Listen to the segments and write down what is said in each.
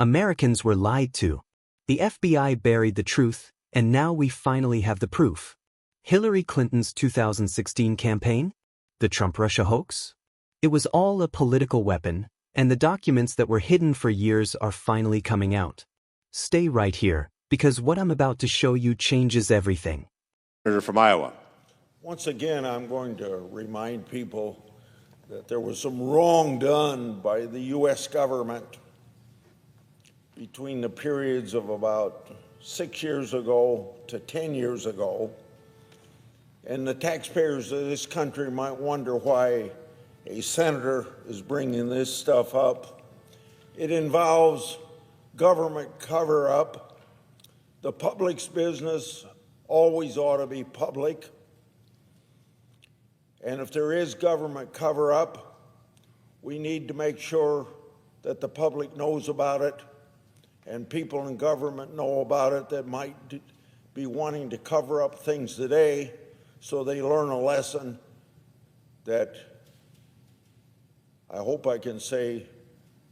Americans were lied to. The FBI buried the truth, and now we finally have the proof. Hillary Clinton's 2016 campaign? The Trump-Russia hoax? It was all a political weapon, and the documents that were hidden for years are finally coming out. Stay right here, because what I'm about to show you changes everything. Senator from Iowa. Once again, I'm going to remind people that there was some wrong done by the U.S. government between the periods of about 6 years ago to 10 years ago. And the taxpayers of this country might wonder why a senator is bringing this stuff up. It involves government cover-up. The public's business always ought to be public. And if there is government cover-up, we need to make sure that the public knows about it and people in government know about it that might be wanting to cover up things today, so they learn a lesson that I hope I can say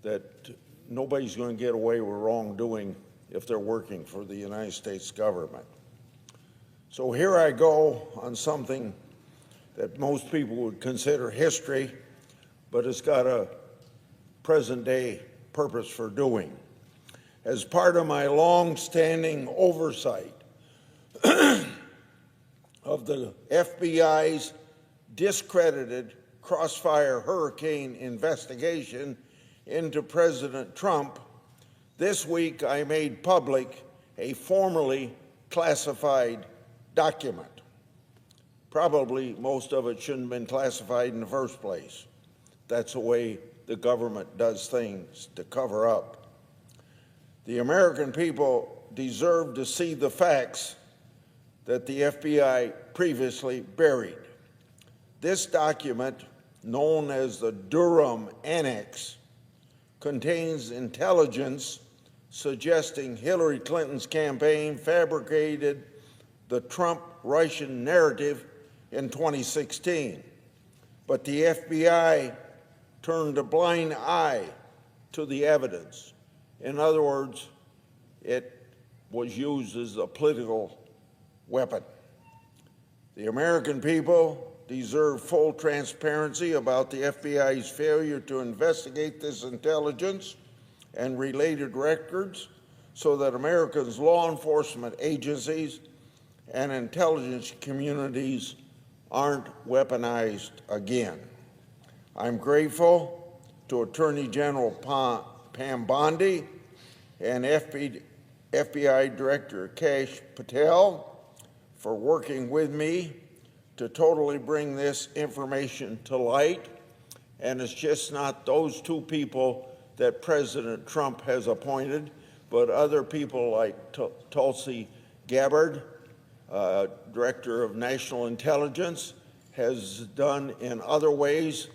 that nobody's going to get away with wrongdoing if they're working for the United States government. So here I go on something that most people would consider history, but it's got a present-day purpose for doing. As part of my long-standing oversight of the FBI's discredited Crossfire hurricane investigation into President Trump, this week I made public a formerly classified document. Probably most of it shouldn't have been classified in the first place. That's the way the government does things, to cover up. The American people deserve to see the facts that the FBI previously buried. This document, known as the Durham Annex, contains intelligence suggesting Hillary Clinton's campaign fabricated the Trump-Russian narrative in 2016. But the FBI turned a blind eye to the evidence. In other words, it was used as a political weapon. The American people deserve full transparency about the FBI's failure to investigate this intelligence and related records so that Americans' law enforcement agencies and intelligence communities aren't weaponized again. I'm grateful to Attorney General Pam Bondi and FBI Director Kash Patel for working with me to totally bring this information to light. And it's just not those two people that President Trump has appointed, but other people like Tulsi Gabbard, Director of National Intelligence, has done in other ways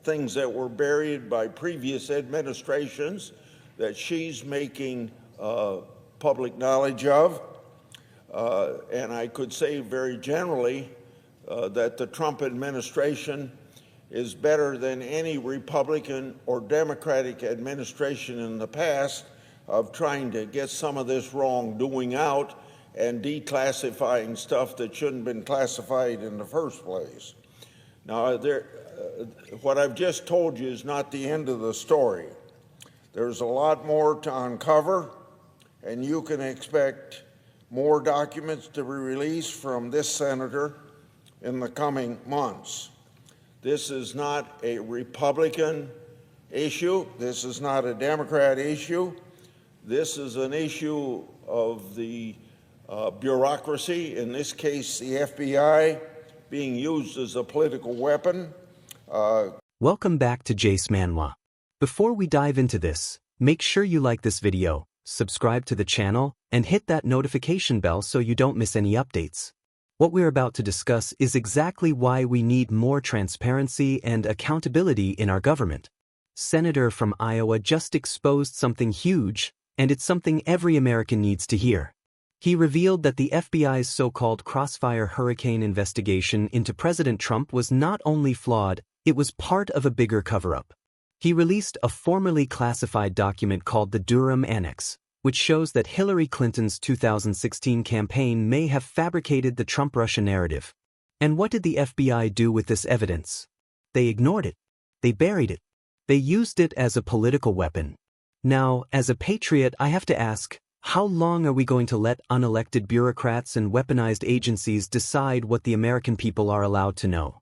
things that were buried by previous administrations that she's making public knowledge of. And I could say very generally that the Trump administration is better than any Republican or Democratic administration in the past of trying to get some of this wrongdoing out and declassifying stuff that shouldn't have been classified in the first place. Now, what I've just told you is not the end of the story. There's a lot more to uncover, and you can expect more documents to be released from this senator in the coming months. This is not a Republican issue. This is not a Democrat issue. This is an issue of the bureaucracy, in this case the FBI, being used as a political weapon. Welcome back to Jace Manhwa. Before we dive into this, make sure you like this video, subscribe to the channel, and hit that notification bell so you don't miss any updates. What we're about to discuss is exactly why we need more transparency and accountability in our government. Senator from Iowa just exposed something huge, and it's something every American needs to hear. He revealed that the FBI's so-called Crossfire hurricane investigation into President Trump was not only flawed, it was part of a bigger cover-up. He released a formerly classified document called the Durham Annex, which shows that Hillary Clinton's 2016 campaign may have fabricated the Trump-Russia narrative. And what did the FBI do with this evidence? They ignored it. They buried it. They used it as a political weapon. Now, as a patriot, I have to ask, how long are we going to let unelected bureaucrats and weaponized agencies decide what the American people are allowed to know?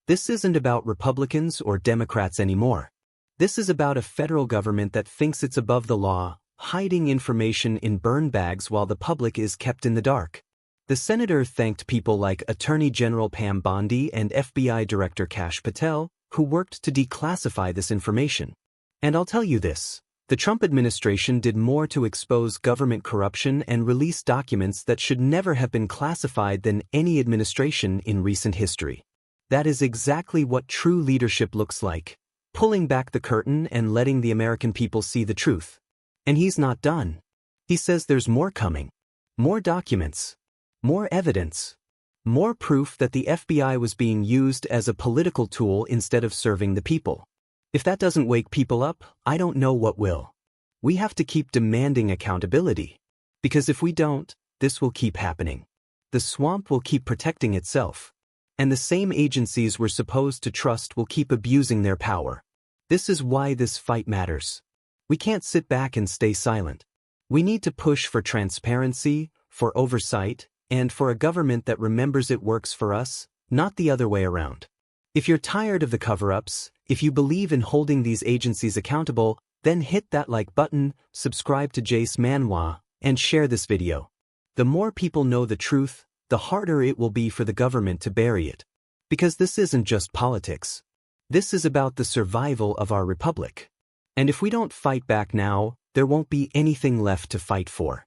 This isn't about Republicans or Democrats anymore. This is about a federal government that thinks it's above the law, hiding information in burn bags while the public is kept in the dark. The senator thanked people like Attorney General Pam Bondi and FBI Director Kash Patel, who worked to declassify this information. And I'll tell you this. The Trump administration did more to expose government corruption and release documents that should never have been classified than any administration in recent history. That is exactly what true leadership looks like, pulling back the curtain and letting the American people see the truth. And he's not done. He says there's more coming. More documents. More evidence. More proof that the FBI was being used as a political tool instead of serving the people. If that doesn't wake people up, I don't know what will. We have to keep demanding accountability. Because if we don't, this will keep happening. The swamp will keep protecting itself. And the same agencies we're supposed to trust will keep abusing their power. This is why this fight matters. We can't sit back and stay silent. We need to push for transparency, for oversight, and for a government that remembers it works for us, not the other way around. If you're tired of the cover-ups, if you believe in holding these agencies accountable, then hit that like button, subscribe to Jace Manhwa, and share this video. The more people know the truth, the harder it will be for the government to bury it. Because this isn't just politics. This is about the survival of our republic. And if we don't fight back now, there won't be anything left to fight for.